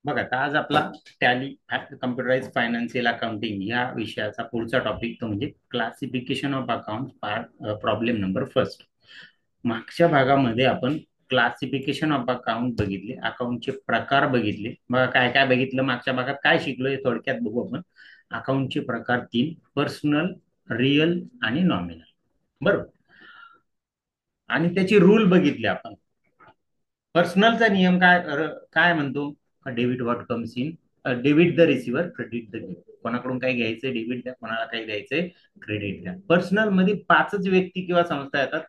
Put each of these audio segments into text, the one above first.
बघा आता आज आपला टॅली कम्प्युटराइज फायनान्शियल अकाउंटिंग या विषयाचा पुढचा टॉपिक तो म्हणजे classification of account part problem number first. मागच्या भागामध्ये आपण क्लासिफिकेशन ऑफ अकाउंट बघितले, अकाउंटचे प्रकार बघितले. बघा काय काय बघितलं, मागच्या भागात काय शिकलो हे थोडक्यात बघू आपण. अकाउंटचे प्रकार तीन: पर्सनल, रिअल आणि नॉमिनल. बरोबर. आणि त्याची रूल बघितले आपण. पर्सनलचा नियम काय काय म्हणतो? Debit what comes in, debit the receiver, credit the giver. कोणाकडून काही घ्यायचंय डेबिट द्या, कोणाला काही द्यायचंय क्रेडिट द्या. पर्सनल मध्ये पाचच व्यक्ती किंवा संस्था येतात.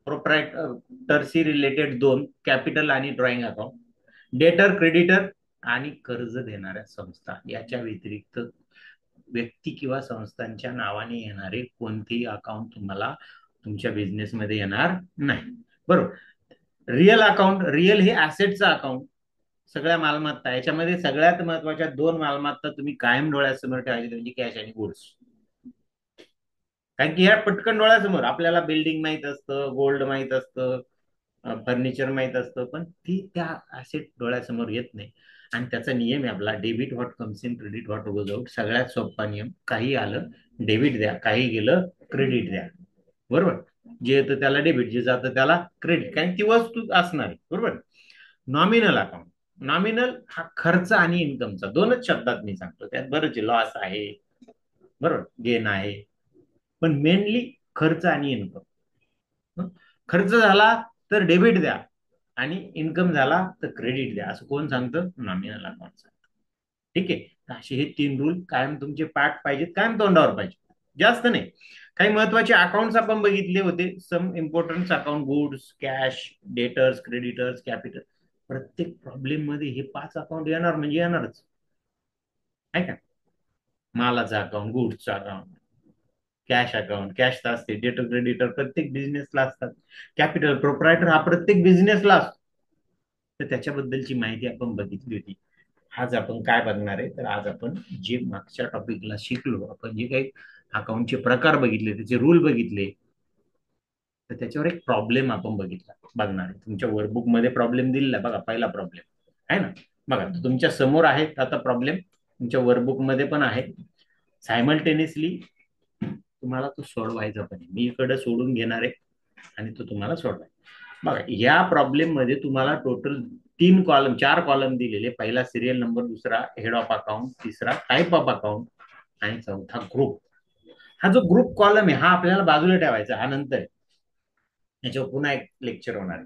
प्रोप्रायटरशी रिलेटेड दोन: कॅपिटल आणि ड्रॉइंग अकाउंट. डेटर, क्रेडिटर आणि कर्ज देणाऱ्या संस्था. याच्या व्यतिरिक्त व्यक्ती किंवा संस्थांच्या नावाने येणारे कोणतेही अकाउंट तुम्हाला तुमच्या बिझनेसमध्ये येणार नाही. बरोबर. रिअल अकाउंट, रिअल हे ऍसेटचं अकाउंट, सगळ्या मालमत्ता. याच्यामध्ये सगळ्यात महत्वाच्या दोन मालमत्ता तुम्ही कायम डोळ्यासमोर ठेवायची, म्हणजे कॅश आणि गुड्स. कारण की ह्या पटकन डोळ्यासमोर आपल्याला बिल्डिंग माहित असतं, गोल्ड माहित असतं, फर्निचर माहित असतं, पण ती त्या ऍसेट डोळ्यासमोर येत नाही. आणि त्याचा नियम आहे आपला debit what comes in, credit what goes out. सगळ्यात सोपा नियम: काही आलं डेबिट द्या, काही गेलं क्रेडिट द्या. बरोबर. जे येतं त्याला डेबिट, जे जातं त्याला क्रेडिट, कारण ती वस्तू असणार आहे. बरोबर. Nominal account. नॉमिनल हा खर्च आणि इन्कमचा दोनच शब्दात मी सांगतो, त्यात बरेच लॉस आहे, बरोबर, गेन आहे, पण मेनली खर्च आणि इन्कम. खर्च झाला तर डेबिट द्या आणि इन्कम झाला तर क्रेडिट द्या, असं कोण सांगतं? नॉमिनल अकाउंट सांगतं. ठीक आहे. तर असे हे तीन रूल कायम तुमचे पाठ पाहिजेत, कायम तोंडावर पाहिजे, जास्त नाही. काही महत्वाचे अकाउंट्स आपण बघितले होते, some importance account: goods, cash, debtors, creditors, capital. प्रत्येक प्रॉब्लेम मध्ये हे पाच अकाउंट येणार म्हणजे येणारच आहे का. मालाचा अकाउंट, गुड्सचा अकाउंट, कॅश अकाउंट, कॅश तर असते, डेटर क्रेडिटर प्रत्येक बिझनेसला असतात, कॅपिटल प्रोप्रायटर हा प्रत्येक बिझनेसला असतो. तर त्याच्याबद्दलची माहिती आपण बघितली होती. आज आपण काय बघणार आहे, तर आज आपण जे मागच्या टॉपिकला शिकलो, आपण जे काही अकाउंटचे प्रकार बघितले, त्याचे रूल बघितले, तर त्याच्यावर एक प्रॉब्लेम आपण बघणार आहे. तुमच्या वर्कबुक मध्ये प्रॉब्लेम दिलेला बघा, पहिला प्रॉब्लेम आहे ना. बघा तो तुमच्या समोर आहे आता प्रॉब्लेम, तुमच्या वर्कबुक मध्ये पण आहे. सायमल्टेनियसली तुम्हाला तो सोडवायचा, पण मी इकडे सोडून घेणार आहे आणि तो तुम्हाला सोडवायचा. बघा या प्रॉब्लेम मध्ये तुम्हाला टोटल तीन कॉलम, चार कॉलम दिलेले: पहिला सिरियल नंबर, दुसरा हेड ऑफ अकाउंट, तिसरा टाईप ऑफ अकाउंट आणि चौथा ग्रुप. हा जो ग्रुप कॉलम आहे हा आपल्याला बाजूला ठेवायचा, हा नंतर आहे. याच्यावर पुन्हा एक लेक्चर होणार आहे.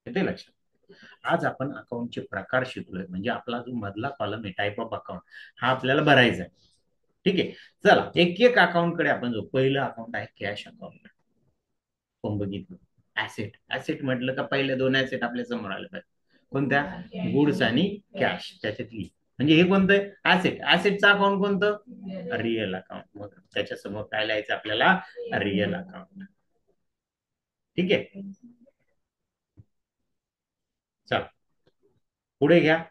येते लक्षात. आज आपण अकाउंटचे प्रकार शिकलोय, म्हणजे आपला जो मधला कॉलम आहे टाईप ऑफ अकाउंट, हा आपल्याला भरायचा आहे. ठीक आहे. चला एक एक अकाउंट कडे आपण जो पहिलं अकाउंट आहे कॅश अकाउंट. आपण बघितलं ऍसेट. ऍसेट म्हटलं का पहिले दोन ऍसेट आपल्या समोर आले पाहिजे. कोणत्या? गुड्स आणि कॅश. त्याच्यातली म्हणजे हे कोणतं ऍसेट? ऍसेटचं अकाउंट कोणतं? Real account. मग त्याच्या समोर काय लिहायचं आपल्याला? Real account. ठीक आहे. चला पुढे घ्या.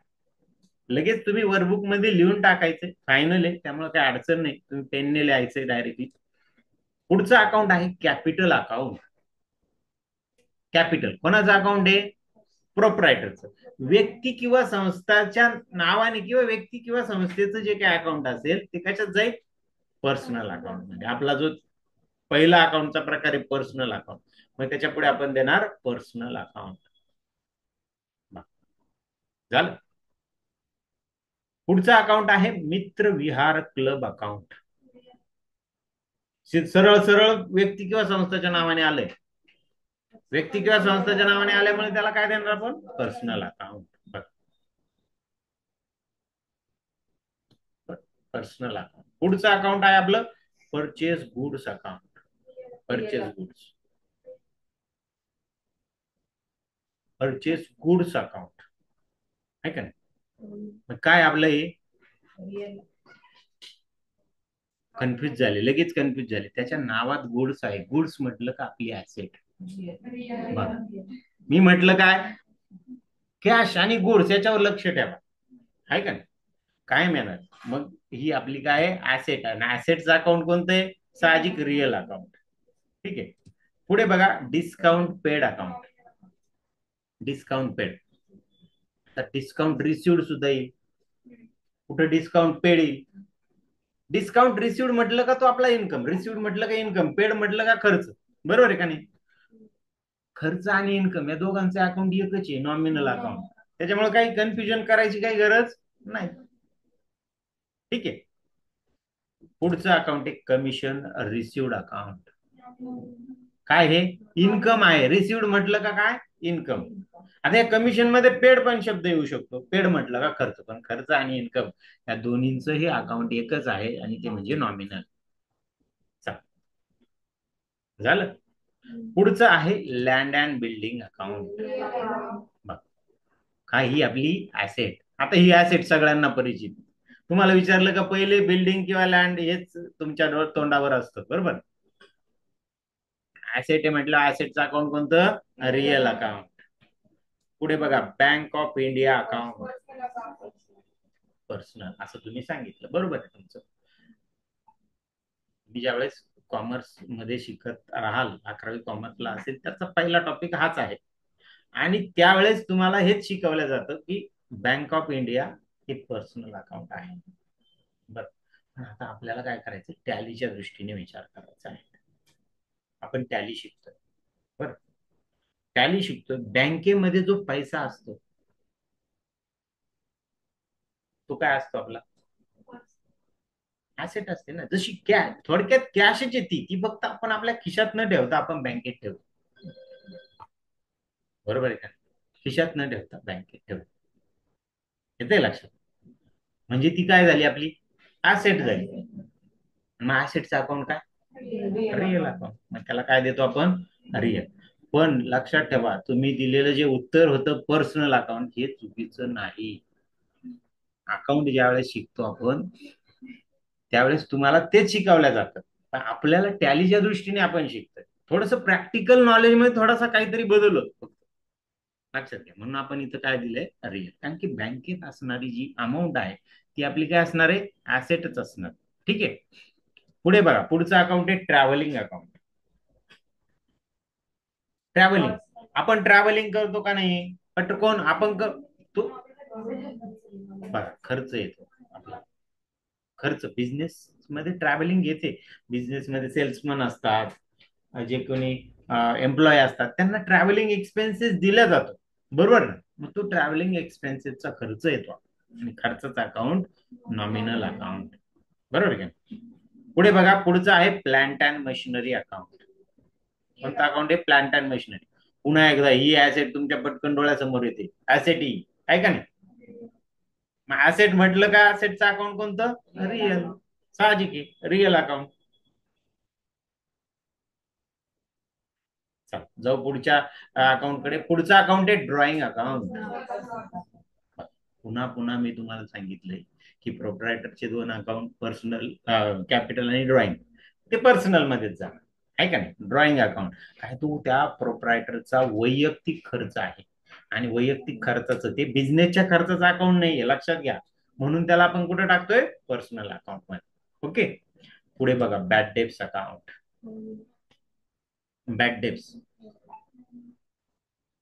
लगेच तुम्ही वर्कबुक मध्ये लिहून टाकायचे, फायनल आहे त्यामुळे काही अडचण नाही, तुम्ही पेनने लिहायचंय डायरेक्टली. पुढचं अकाउंट आहे कॅपिटल अकाउंट. कॅपिटल कोणाचं अकाउंट आहे? प्रोप्रायटरचं. व्यक्ती किंवा संस्थाच्या नावाने किंवा व्यक्ती किंवा संस्थेचं जे काही अकाउंट असेल ते कशात जाईल? पर्सनल अकाउंट मध्ये. आपला जो पहिला अकाउंटचा प्रकार आहे पर्सनल अकाउंट, मग त्याच्या पुढे आपण देणार पर्सनल अकाउंट. झालं. पुढचा अकाउंट आहे मित्र विहार क्लब अकाउंट. सरळ सरळ व्यक्ती किंवा संस्थेच्या नावाने आलंय, व्यक्ती किंवा संस्थेच्या नावाने आल्यामुळे त्याला काय देणार आपण? Personal account. Personal account. पुढचं अकाउंट आहे आपलं purchase goods account. Purchase goods, purchase goods account आहे का नाही. मग काय आपलं हे कन्फ्युज झाले, लगेच कन्फ्युज झाले. त्याच्या नावात गुड्स आहे. गुड्स म्हटलं का आपली ऍसेट. बघा मी म्हटलं काय? कॅश आणि गुड्स याच्यावर लक्ष ठेवा, आहे का नाही. काय मिळणार? मग ही आपली काय आहे? ऍसेट आहे. ऍसेटचं अकाउंट कोणतं आहे? साहजिक रिअल अकाउंट. ठीक आहे. पुढे बघा discount paid account. Discount paid तर डिस्काउंट रिसिव्ड सुद्धा येईल. कुठं डिस्काउंट पेड येईल. डिस्काउंट रिसिव्ड म्हटलं का तो आपला इन्कम, रिसिव्ड म्हटलं का इन्कम, पेड म्हटलं का खर्च. बरोबर आहे का नाही. खर्च आणि इन्कम या दोघांचे अकाउंट एकच आहे, नॉमिनल अकाउंट. त्याच्यामुळे काही कन्फ्युजन करायची काही गरज नाही. ठीक आहे. पुढचं अकाउंट आहे कमिशन रिसिव्ड अकाउंट. काय हे इन्कम आहे. रिसिव्ड म्हटलं का काय इन्कम. आता या कमिशन मध्ये पेड पण शब्द येऊ शकतो. पेड म्हटलं का खर्च, पण खर्च आणि इन्कम या दोन्हींचं हे अकाउंट एकच आहे आणि ते म्हणजे नॉमिनल. झालं. पुढचं आहे लँड अँड बिल्डिंग अकाउंट. काय ही आपली ऍसेट. आता ही ऍसेट सगळ्यांना परिचित. तुम्हाला विचारलं का पहिले बिल्डिंग किंवा लँड हेच तुमच्या तोंडावर असतं, बरोबर. ऍसेट आहे म्हटलं ऍसेटचं अकाउंट कोणतं, रिअल अकाउंट. पुढे बघा bank of India account personal असं तुम्ही सांगितलं, बरोबर आहे तुमचं. तुम्ही ज्यावेळेस कॉमर्स मध्ये शिकत राहाल, 11वी कॉमर्सला असेल, त्याचा पहिला टॉपिक हाच आहे. आणि त्यावेळेस तुम्हाला हेच शिकवलं जातं की बँक ऑफ इंडिया हे पर्सनल अकाउंट आहे. बरं. पण आता आपल्याला काय करायचं, टॅलीच्या दृष्टीने विचार करायचा आहे. आपण टॅली शिकतोय. बरं. टॅली शिकतोय. बँकेमध्ये जो पैसा असतो तो काय असतो आपला, ऍसेट असते ना. जशी कॅश, थोडक्यात कॅशच येते ती, फक्त आपण आपल्या खिशात न ठेवता आपण बँकेत ठेवतो. बरोबर आहे का. खिशात न ठेवता बँकेत ठेवतो. येते लक्षात. म्हणजे ती काय झाली आपली ऍसेट झाली. मग ऍसेटचं अकाउंट काय, रिअल अकाउंट. मग त्याला काय देतो आपण, रिअल. पण लक्षात ठेवा तुम्ही दिलेलं जे उत्तर होतं पर्सनल अकाउंट हे चुकीचं नाही. अकाउंट ज्यावेळेस शिकतो आपण त्यावेळेस तुम्हाला तेच शिकवलं जातं. पण आपल्याला टॅलीच्या दृष्टीने आपण शिकतोय. थोडस प्रॅक्टिकल नॉलेज मध्ये थोडासा काहीतरी बदल होतो लक्षात घ्या. म्हणून आपण इथं काय दिलंय, रिअल. कारण की बँकेत असणारी जी अमाऊंट आहे ती आपली काय असणार आहे, ऍसेटच असणार. ठीक आहे. पुढे बघा पुढचं अकाउंट आहे ट्रॅव्हलिंग अकाउंट. ट्रॅव्हलिंग, आपण ट्रॅव्हलिंग करतो का नाही, बट कोण आपण तो बघा खर्च येतो आपला. खर्च बिझनेस मध्ये ट्रॅव्हलिंग येते. बिझनेस मध्ये सेल्समन असतात, जे कोणी एम्प्लॉय असतात, त्यांना ट्रॅव्हलिंग एक्सपेन्सेस दिला जातो, बरोबर ना. मग तो ट्रॅव्हलिंग एक्सपेन्सेसचा खर्च येतो आणि खर्चाचा अकाउंट नॉमिनल अकाउंट. बरोबर का. पुढे बघा पुढचं आहे प्लांट अँड मशिनरी अकाउंट. कोणता अकाउंट आहे, प्लांट अँड मशिनरी. पुन्हा एकदा ही ऍसेट तुमच्या पटकन डोळ्यासमोर येते, ऍसेट ही आहे का नाही. मग ऍसेट म्हटलं का ऍसेटचं अकाउंट कोणतं, रिअल. साहजिक आहे, रिअल अकाउंट. जाऊ पुढच्या अकाउंट कडे. पुढचा अकाउंट आहे ड्रॉइंग अकाउंट. पुन्हा पुन्हा मी तुम्हाला सांगितलंय की प्रोप्रायटरचे दोन अकाउंट, पर्सनल कॅपिटल आणि ड्रॉइंग, ते पर्सनल मध्येच जाणार आहे का नाही. ड्रॉइंग अकाउंट काय, तो त्या प्रोप्रायटरचा वैयक्तिक खर्च आहे आणि वैयक्तिक खर्चाचं ते बिझनेसच्या खर्चाचं अकाउंट नाहीये, लक्षात घ्या. म्हणून त्याला आपण कुठे टाकतोय, पर्सनल अकाउंट मध्ये. ओके. पुढे बघा bad debts account. Bad debts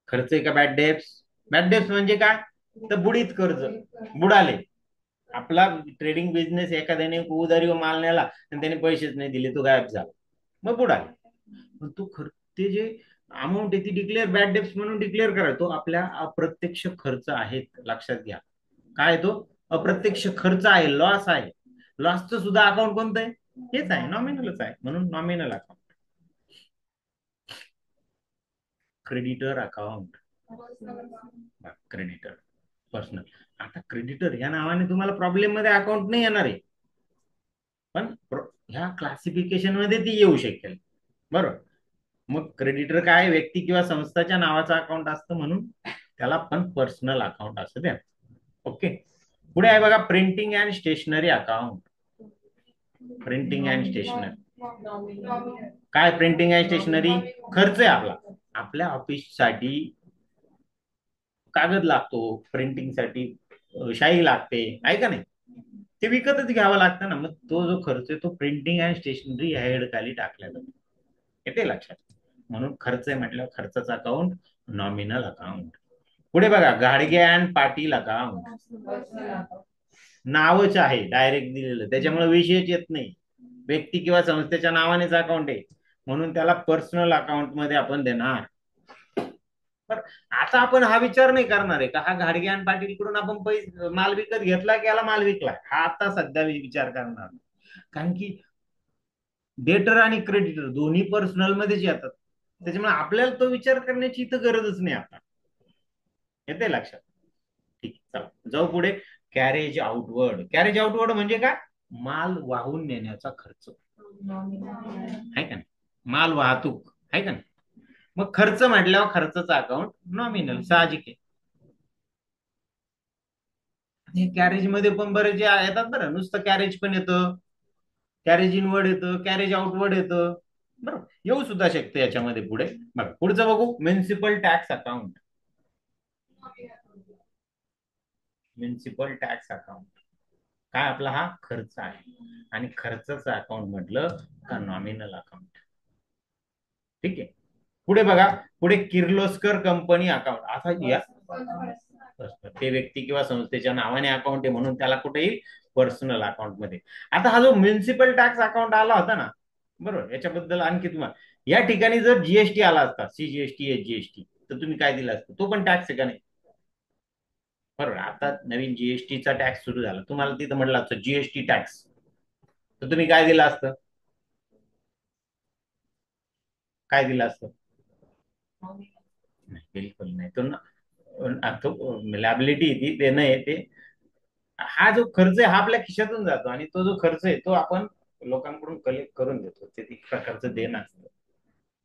खर्च आहे का बॅड डेब्ट्स. बॅड डेब्ट्स म्हणजे काय, तर बुडीत कर्ज, बुडाले. आपला ट्रेडिंग बिझनेस एखाद्याने उधारी माल नेला आणि त्याने पैसेच नाही दिले, तो गायब झाला, मग बुडाले. पण तो खर्च, ते जे अमाऊंट आहे ती डिक्लेअर बॅड डेब्ट्स म्हणून डिक्लेअर करा. तो आपल्या अप्रत्यक्ष खर्च आहेत, लक्षात घ्या. काय तो अप्रत्यक्ष खर्च आहे, लॉस आहे. लॉसचं सुद्धा अकाउंट कोणतं आहे, हेच आहे, नॉमिनलच आहे, म्हणून nominal account. Creditor account. Creditor personal. आता क्रेडिटर या नावाने तुम्हाला प्रॉब्लेम मध्ये अकाउंट नाही येणार आहे, पण ह्या क्लासिफिकेशन मध्ये ती येऊ शकेल, बरोबर. मग क्रेडिटर काय, व्यक्ती किंवा संस्थाच्या नावाचा अकाउंट असतं, म्हणून त्याला पण पर्सनल अकाउंट असं द्या. ओके. पुढे आहे बघा printing and stationery account. Printing and stationery काय, प्रिंटिंग अँड स्टेशनरी खर्च आहे आपला. आपल्या ऑफिससाठी कागद लागतो, प्रिंटिंग साठी शाई लागते, आहे का नाही. ते विकतच घ्यावं लागतं ना. मग तो जो खर्च आहे तो प्रिंटिंग अँड स्टेशनरी ह्या हेड खाली टाकला जातो. येते लक्षात. म्हणून खर्च आहे म्हटल्यावर खर्चाचा अकाउंट नॉमिनल अकाउंट. पुढे बघा, घाडगे अँड पाटील अकाउंट. नावच आहे डायरेक्ट दिलेलं, त्याच्यामुळे विषयच येत नाही. व्यक्ती किंवा संस्थेच्या नावानेच अकाउंट आहे, म्हणून त्याला पर्सनल अकाउंट मध्ये आपण देणार. पण आता आपण हा विचार नाही करणार आहे का हा घाडगे आणि पाटील कडून आपण पैसे माल विकत घेतला की याला माल विकला, हा आता सध्या विचार करणार. कारण की डेटर आणि क्रेडिटर दोन्ही पर्सनल मध्येच येतात, त्याच्यामुळे आपल्याला तो विचार करण्याची इथं गरजच नाही आता. येते लक्षात? ठीक आहे, चला जाऊ पुढे. Carriage outward. कॅरेज आउटवर्ड म्हणजे काय? माल वाहून नेण्याचा खर्च आहे का नाही, माल वाहतूक आहे का नाही. मग खर्च म्हटल्यावर खर्चाचा अकाउंट नॉमिनल साहजिक आहे. हे कॅरेज मध्ये पण बरेच जे येतात बरं, नुसतं कॅरेज पण येतं, कॅरेज इनवर्ड येतं, कॅरेज आउटवर्ड येतं, बरोबर, येऊ सुद्धा शकते याच्यामध्ये. पुढे बघा, पुढचं बघू, municipal tax account. Municipal tax account काय? आपला हा खर्च आहे, आणि खर्चाचं अकाउंट म्हटलं का नॉमिनल अकाउंट. ठीक आहे. पुढे बघा, पुढे किर्लोस्कर कंपनी अकाउंट. आता या ते व्यक्ती किंवा संस्थेच्या नावाने अकाउंट आहे, म्हणून त्याला कुठे येईल? पर्सनल अकाउंट मध्ये. आता हा जो म्युन्सिपल टॅक्स अकाउंट आला होता ना, बरोबर, याच्याबद्दल आणखी तुम्हाला, या ठिकाणी जर जीएसटी आला असता, सीजीएसटी एचजीएसटी, तर तुम्ही काय दिलं असतं? तो पण टॅक्स आहे का नाही? बरोबर. आता नवीन जीएसटीचा टॅक्स सुरू झाला, तुम्हाला तिथं म्हटलं असतं जीएसटी टॅक्स, तर तुम्ही काय दिलं असतं? काय दिलं असतं? नाही, बिलकुल नाही. तो लॅबिलिटी ती देणं आहे ते. हा जो खर्च आहे हा आपल्या खिशातून जातो, आणि तो जो खर्च आहे तो आपण लोकांकडून कलेक्ट करून देतो, ते एक प्रकारचं देणं असतं.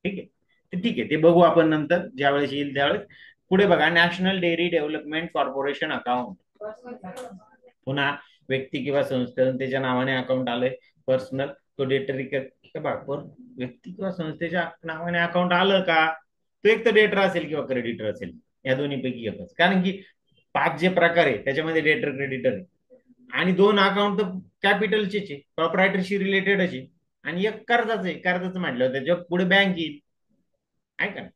ठीक आहे. ते ठीक आहे, ते बघू आपण नंतर ज्यावेळेस येईल त्यावेळेस. पुढे बघा, national dairy development corporation account. पुन्हा व्यक्ती किंवा संस्थेतून त्याच्या नावाने अकाउंट आलंय, पर्सनल. तो डेटरी व्यक्ती किंवा संस्थेच्या नावाने अकाउंट आलं का, तो एक तर डेटर असेल किंवा क्रेडिटर असेल, या दोन्हीपैकी एकच. कारण की 5 जे प्रकार आहे त्याच्यामध्ये डेटर क्रेडिटर आहे, आणि 2 अकाउंट तर कॅपिटलचे प्रॉपरायटरशी रिलेटेडच आहे, आणि एक कर्जाचं आहे. कर्जाचं म्हटलं त्याच्या पुढे बँक येईल, आहे का?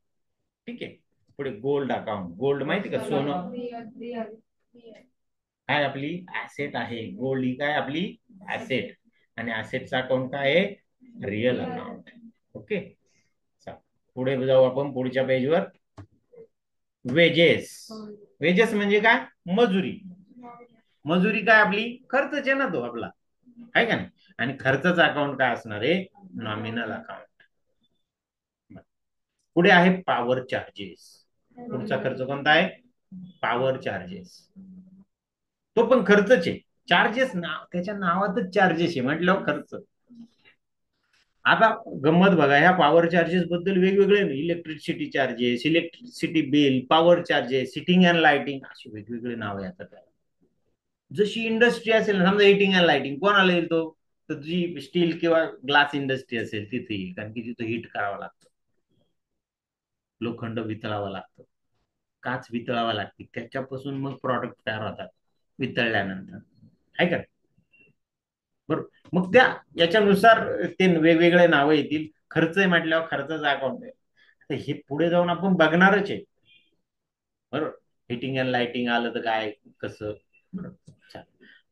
ठीक आहे. पुढे गोल्ड अकाउंट. गोल्ड माहिती का? सोनं काय? आपली ऍसेट आहे. गोल्ड ही काय? आपली ऍसेट. आणि ऍसेटचा अकाउंट काय आहे? Real account. ओके. पुढे जाऊ आपण पुढच्या पेजवर. वेजेस. वेजेस म्हणजे काय? मजुरी. मजुरी काय? आपली खर्चच आहे ना तो आपला, आहे का नाही. आणि खर्चाचा अकाउंट काय असणार आहे? Nominal account. पुढे आहे पॉवर चार्जेस. पुढचा खर्च कोणता आहे? Power charges. तो पण खर्चच आहे. चार्जेस नाव, त्याच्या नावातच चार्जेस आहे म्हटल्यावर खर्च. आता गंमत बघा, ह्या पॉवर चार्जेस बद्दल वेगवेगळे electricity charges, electricity bill, power charges, sitting and lighting, अशी वेगवेगळे नाव येतात त्याला. जशी इंडस्ट्री असेल ना, समजा हिटिंग अँड लाइटिंग कोणाला येईल तो? तर जी स्टील किंवा ग्लास इंडस्ट्री असेल तिथे येईल, कारण की तिथं हिट करावं लागतं, लोखंड वितळावं लागतं, काच वितळावा लागते, त्याच्यापासून मग प्रॉडक्ट तयार होतात वितळल्यानंतर, आहे का? बरोबर. मग त्या याच्यानुसार ते वेगवेगळे नावं येतील. खर्च आहे म्हटल्यावर खर्चाचा अकाउंट आहे. तर हे पुढे जाऊन आपण बघणारच आहे, बरोबर. हिटिंग अँड लाइटिंग आलं तर काय, कसं, बरोबर.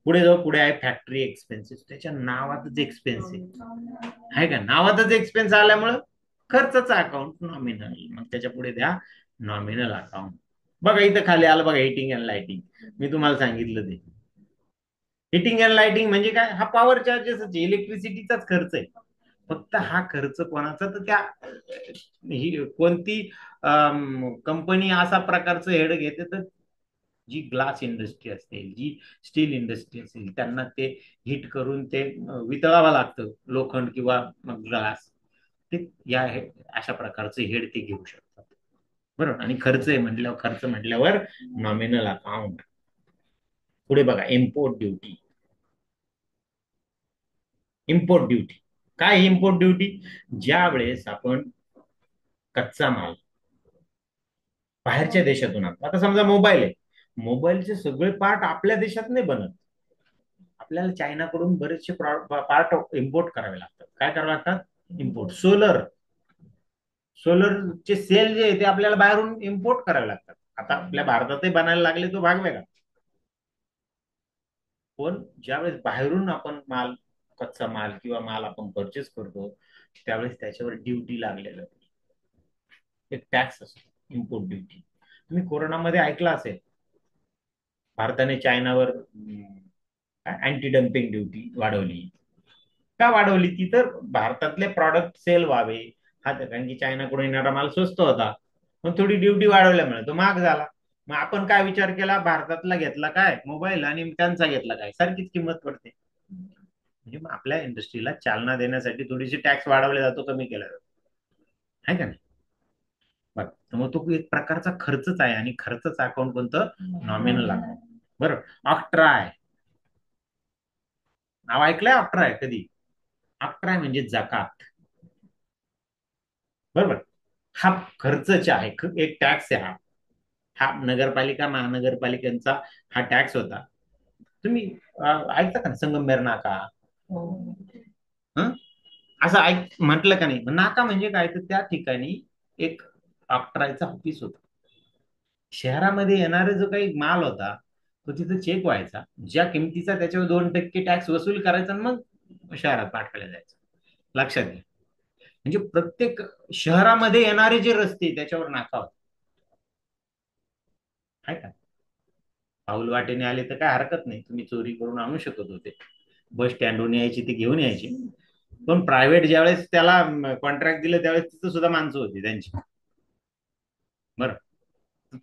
पुढे जाऊ. पुढे आहे फॅक्टरी एक्सपेन्सेस. त्याच्या नावातच एक्सपेन्स आहे का? नावातच एक्सपेन्स आल्यामुळं खर्चाचा अकाउंट नॉमिनल. मग त्याच्या पुढे द्या नॉमिनल अकाउंट. बघा इथं खाली आलं बघा, हिटिंग अँड लाइटिंग. मी तुम्हाला सांगितलं ते हिटिंग अँड लाइटिंग म्हणजे काय? हा पॉवर चार्जेस, इलेक्ट्रिसिटीचाच खर्च आहे. फक्त हा खर्च कोणाचा? तर त्या कोणती कंपनी असा प्रकारचं हेड घेते, तर जी ग्लास इंडस्ट्री असेल, जी स्टील इंडस्ट्री असेल, त्यांना ते हिट करून ते वितळावं लागतं, लोखंड किंवा ग्लास. ते अशा प्रकारचे हेड ते घेऊ शकतात, बरोबर. आणि खर्च आहे म्हटल्यावर, खर्च म्हटल्यावर नॉमिनल अकाउंट. पुढे बघा, इम्पोर्ट ड्युटी. इम्पोर्ट ड्युटी काय? इम्पोर्ट ड्युटी ज्या वेळेस आपण कच्चा माल बाहेरच्या देशातून आणतो. आता समजा मोबाईल आहे, मोबाईलचे सगळे पार्ट आपल्या देशात नाही बनत, आपल्याला चायनाकडून बरेचसे पार्ट इम्पोर्ट करावे लागतात. काय करावे लागतात? इम्पोर्ट. सोलरचे सेल जे आहे ते आपल्याला बाहेरून इम्पोर्ट करावे लागतात. आता आपल्या भारतातही बनायला लागले तो भाग वेगळा. पण ज्यावेळेस बाहेरून आपण माल, कच्चा माल किंवा माल आपण परचेस करतो, त्यावेळेस त्याच्यावर ड्युटी लागलेलं एक टॅक्स असतो, इम्पोर्ट ड्युटी. तुम्ही कोरोनामध्ये ऐकलं असेल, भारताने चायनावर अँटी डम्पिंग ड्युटी वाढवली. का वाढवली ती? तर भारतातले प्रॉडक्ट सेल व्हावे, हा कारण की चायनाकडून येणारा माल स्वस्त होता, पण थोडी ड्युटी वाढवल्यामुळे तो महाग झाला. मग आपण काय विचार केला, भारतातला घेतला काय मोबाईल आणि त्यांचा घेतला काय, सारखीच किंमत पडते. म्हणजे मग आपल्या इंडस्ट्रीला चालना देण्यासाठी थोडीशी टॅक्स वाढवले जातो, कमी केला जातो, आहे का नाही? बरं, तर मग तो एक प्रकारचा खर्चच आहे, आणि खर्चच अकाउंट कोणतं? Nominal account. बरं. ऑक्ट्रा आहे, नाव ऐकलंय ऑक्ट्रा आहे कधी? ऑक्ट्रा म्हणजे जकात. बरोबर. हा खर्चच आहे, एक टॅक्स आहे हा. हा नगरपालिका महानगरपालिकांचा हा टॅक्स होता. तुम्ही ऐकता का संगमनेर नाका? हं? असं म्हटलं का नाही? नाका म्हणजे काय, तर त्या ठिकाणी एक ऑक्ट्रायचा ऑफिस होता. शहरामध्ये येणारा जो काही माल होता, तो तिथे चेक व्हायचा, ज्या किमतीचा त्याच्यावर 2% टॅक्स वसूल करायचा आणि मग शहरात पाठवल्या जायचं. लक्षात घ्या. म्हणजे प्रत्येक शहरामध्ये येणारे जे रस्ते त्याच्यावर नाका होता, आहे का? पाऊल वाटेने आले तर काय हरकत नाही, तुम्ही चोरी करून आणू शकत होते, बस स्टँडवरून यायची ते घेऊन यायची. पण प्रायव्हेट ज्यावेळेस त्याला कॉन्ट्रॅक्ट दिलं, त्यावेळेस तिथं सुद्धा माणसं होती त्यांची. बरं.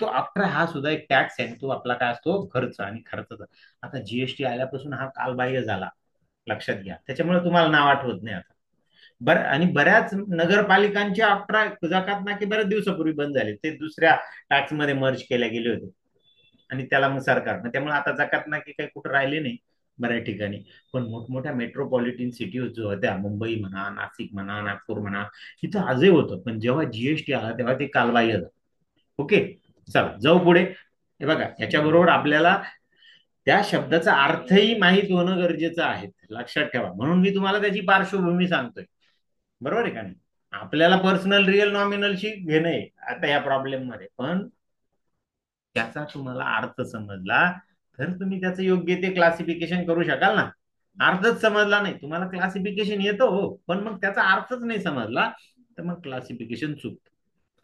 तो अठरा हा सुद्धा एक टॅक्स आहे, तो आपला काय असतो? खर्च. आणि खर्चाचा आता जीएसटी आल्यापासून हा कालबाह्य झाला, लक्षात घ्या. त्याच्यामुळे तुम्हाला नाव आठवत नाही आता. बरं. आणि बऱ्याच नगरपालिकांचे अठरा जकात नाके बऱ्याच दिवसापूर्वी बंद झाले, ते दुसऱ्या टॅक्स मध्ये मर्ज केल्या गेले होते, आणि त्याला मग सरकार, त्यामुळे आता जकात नाके काही कुठं राहिले नाही बऱ्याच ठिकाणी. पण मोठमोठ्या मेट्रोपॉलिटन सिटीज जो होत्या, मुंबई म्हणा, नाशिक म्हणा, नागपूर म्हणा, तिथं आजही होतं. पण जेव्हा जीएसटी आला तेव्हा ते कालबाह्य झालं. ओके. चला जाऊ पुढे. हे बघा, याच्याबरोबर आपल्याला त्या शब्दाचा अर्थही माहीत होणं गरजेचं आहे, लक्षात ठेवा. म्हणून मी तुम्हाला त्याची पार्श्वभूमी सांगतोय. बरोबर आहे का नाही? आपल्याला पर्सनल रिअल नॉमिनलशी घेणं आहे आता या प्रॉब्लेम मध्ये, पण त्याचा तुम्हाला अर्थ समजला तर तुम्ही त्याचं योग्य ते क्लासिफिकेशन करू शकाल ना. अर्थच समजला नाही, तुम्हाला क्लासिफिकेशन येतो हो, पण मग त्याचा अर्थच नाही समजला, तर मग क्लासिफिकेशन चुकतं.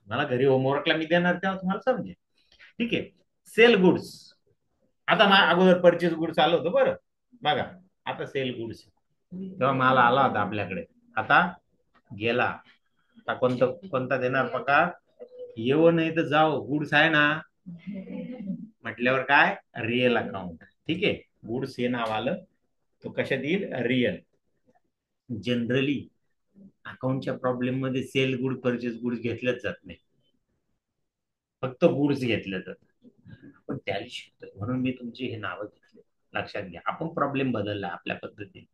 मला घरी होमवर्कला मी देणार तेव्हा तुम्हाला समजेल. ठीक आहे. Sell goods. आता अगोदर परचेस गुड्स आलं होतं, बरं. बघा, आता सेल गुड्स, तेव्हा माल आला होता आपल्याकडे, आता गेला. आता कोणता देणार पकार? येऊ नाही तर जाओ, गुड्स आहे ना म्हटल्यावर काय? Real account. ठीक आहे. गुड्स हे नाव आलं, तो कशात येईल? रिअल. जनरली अकाउंटच्या प्रॉब्लेम मध्ये सेल गुड, परचेस गुड्स घेतल्याच जात नाही, फक्त गुड्स घेतलं जातं. पण त्याला शिकतोय म्हणून मी तुमची हे नावं घेतले. लक्षात घ्या, आपण प्रॉब्लेम बदलला आपल्या पद्धतीने,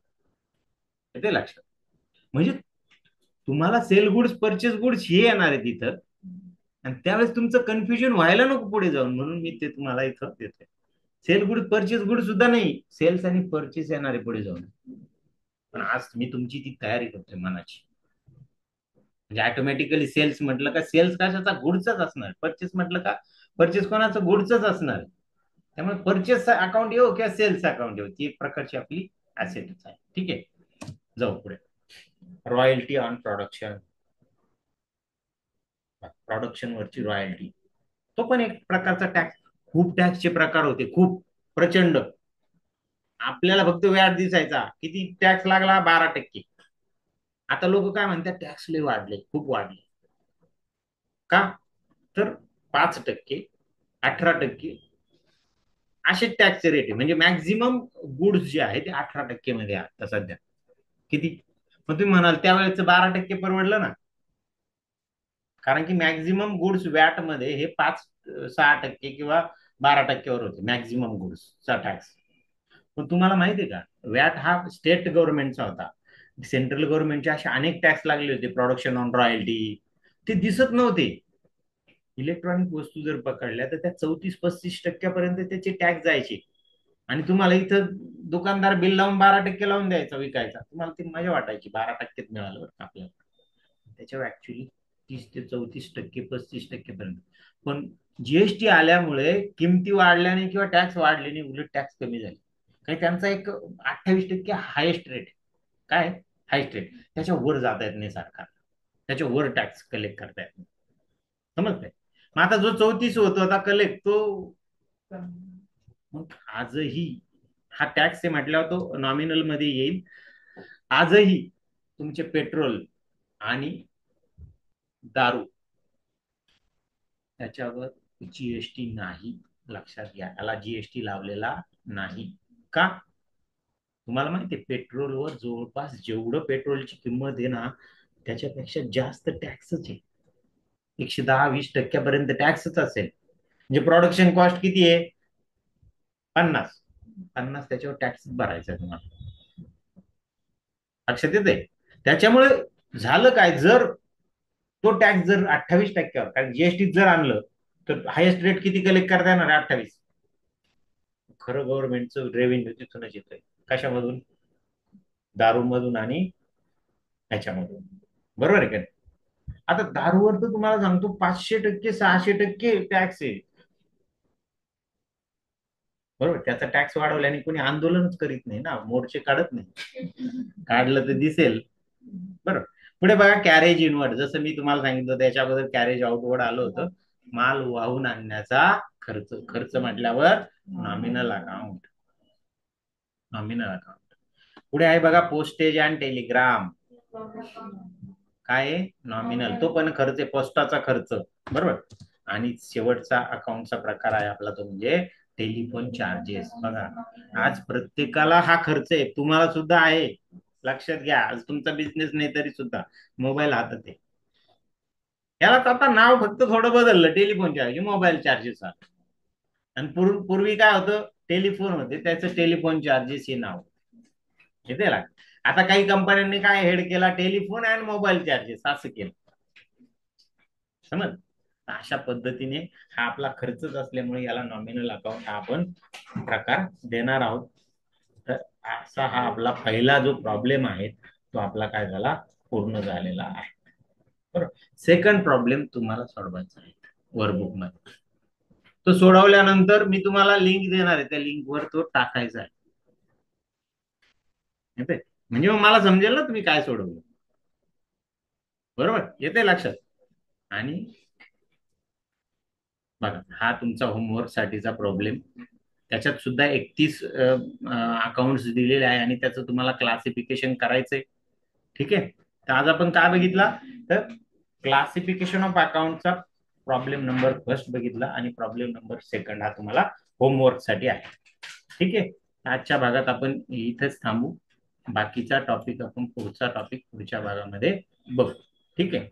ते लक्षात. म्हणजे तुम्हाला सेल गुड्स, परचेस गुड्स हे येणार आहे तिथं, आणि त्यावेळेस तुमचं कन्फ्युजन व्हायला नको पुढे जाऊन, म्हणून मी ते तुम्हाला इथं देतोय. सेल गुड, परचेस गुड सुद्धा नाही, सेल्स आणि परचेस येणार आहे पुढे जाऊन. पण आज मी तुमची ती तयारी करतोय मनाची. म्हणजे ऑटोमॅटिकली सेल्स म्हटलं का, सेल्स कशाचा? गुडचाच असणार. परचेस म्हटलं का, परचेस कोणाचं? गुडचंच असणार. त्यामुळे परचेस अकाउंट येऊ किंवा सेल्स अकाउंट येऊ, ती एक प्रकारची आपली ऍसेटच आहे. ठीक आहे. जाऊ पुढे. Royalty on production. प्रोडक्शन वरची रॉयल्टी, तो पण एक प्रकारचा टॅक्स. खूप टॅक्सचे प्रकार होते, खूप प्रचंड. आपल्याला फक्त व्याज दिसायचा, किती टॅक्स लागला? 12%. आता लोक काय म्हणतात? टॅक्स लय वाढले, खूप वाढले. का? तर 5%, 18%, असे टॅक्सचे रेट आहे. म्हणजे मॅक्झिमम गुड्स जे आहे ते 18% मध्ये आहे आता सध्या. किती? मग तुम्ही म्हणाल त्यावेळेच 12% परवडलं ना, कारण की मॅक्झिमम गुड्स वॅट मध्ये हे 5-6% किंवा 12%वर होते, मॅक्झिमम गुड्सचा टॅक्स. पण तुम्हाला माहिती आहे का, वॅट हा स्टेट गव्हर्नमेंटचा होता. सेंट्रल गव्हर्नमेंटचे असे अनेक टॅक्स लागले होते, प्रोडक्शन ऑन रॉयल्टी, ते दिसत नव्हते. इलेक्ट्रॉनिक वस्तू जर पकडल्या तर त्या 34-35% त्याचे टॅक्स जायचे, आणि तुम्हाला इथं दुकानदार बिल लावून 12% लावून द्यायचा, विकायचा. तुम्हाला ती मजा वाटायची, 12%त मिळालं बरं आपल्याला. त्याच्यावर ऍक्च्युली 30 ते 34%, 35% पर्यंत. पण जीएसटी आल्यामुळे किमती वाढल्याने किंवा टॅक्स वाढल्याने उलट टॅक्स कमी झाले. काही त्यांचा एक 28% हायेस्ट रेट. काय हायेस्ट रेट, त्याच्या वर जाता येत नाही सरकार, त्याच्या वर टॅक्स कलेक्ट करता येत नाही. समजतंय? मग आता जो 34 होतो आता कलेक्ट तो, मग आजही हा टॅक्स आहे म्हटल्यावर तो नॉमिनल मध्ये येईल. आजही तुमचे पेट्रोल आणि दारू त्याच्यावर जीएसटी नाही. लक्षात घ्या, याला जीएसटी लावलेला नाही. का? तुम्हाला माहिती आहे पेट्रोलवर जवळपास जेवढं पेट्रोलची किंमत आहे ना त्याच्यापेक्षा जास्त टॅक्सच आहे. 110-20% टॅक्सच असेल. म्हणजे प्रोडक्शन कॉस्ट किती आहे? 50 त्याच्यावर टॅक्स भरायचा आहे तुम्हाला. लक्षात येते? त्याच्यामुळे झालं काय, जर तो टॅक्स जर 28%, कारण जीएसटी जर आणलं तर हायेस्ट रेट किती कलेक्ट करता येणार? 28. खरं गव्हर्नमेंटचं रेव्हेन्यू तिथूनच येतंय. कशामधून? दारूमधून आणि ह्याच्यामधून. बरोबर आहे का? आता दारूवर तर तुम्हाला सांगतो 500% 600% टॅक्स आहे. बरोबर, त्याचा टॅक्स वाढवल्याने कोणी आंदोलनच करीत नाही ना, मोर्चे काढत नाही. काढलं तर दिसेल. बरोबर. पुढे बघा कॅरेज इनवर्ड, जसं मी तुम्हाला सांगितलं त्याच्या अगोदर कॅरेज आउटवर्ड आलं होतं. माल वाहून आणण्याचा खर्च. खर्च म्हटल्यावर नॉमिनल अकाउंट. Nominal account. पुढे आहे बघा पोस्टेज अँड टेलिग्राम. काय? नॉमिनल. तो पण खर्च आहे, पोस्टाचा खर्च. बरोबर. आणि शेवटचा अकाउंटचा प्रकार आहे आपला तो म्हणजे टेलिफोन चार्जेस. बघा, आज प्रत्येकाला हा खर्च आहे, तुम्हाला सुद्धा आहे. लक्षात घ्या, आज तुमचा बिझनेस नाही तरी सुद्धा मोबाईल हातात आहे. यालाच आता नाव फक्त थोडं बदललं, टेलिफोन चार्ज, मोबाईल चार्जेस. आणि पूर्वी काय होतं, टेलिफोन होते त्याचं टेलिफोन चार्जेस हे नाव येते. आता काही कंपन्यांनी काय हेड केला, टेलिफोन अँड मोबाईल चार्जेस असं केलं. समज, अशा पद्धतीने हा आपला खर्चच असल्यामुळे याला नॉमिनल अकाउंट हा आपण प्रकार देणार आहोत. तर असा हा आपला पहिला जो प्रॉब्लेम आहे तो आपला काय झाला, पूर्ण झालेला आहे. बरोबर. सेकंड प्रॉब्लेम तुम्हाला सोडवायचा आहे वर्कबुक मध्ये. तो सोडवल्यानंतर मी तुम्हाला लिंक देणार आहे, त्या लिंकवर तो टाकायचा आहे. म्हणजे मग मला समजेल ना तुम्ही काय सोडवलं. बरोबर, येते लक्षात? आणि बघा, हा तुमचा होमवर्क साठीचा प्रॉब्लेम. त्याच्यात सुद्धा 31 अकाउंट दिलेले आहे आणि त्याचं तुम्हाला क्लासिफिकेशन करायचंय. ठीक आहे. तर आज आपण काय बघितला, तर क्लासिफिकेशन ऑफ अकाउंटचा प्रॉब्लेम नंबर फर्स्ट बघितला आणि प्रॉब्लेम नंबर सेकंड हा तुम्हाला होमवर्क साठी आहे. ठीक आहे. आजच्या भागात आपण इथेच थांबू. बाकीचा टॉपिक आपण पुढचा टॉपिक पुढच्या भागामध्ये बघू. ठीक आहे.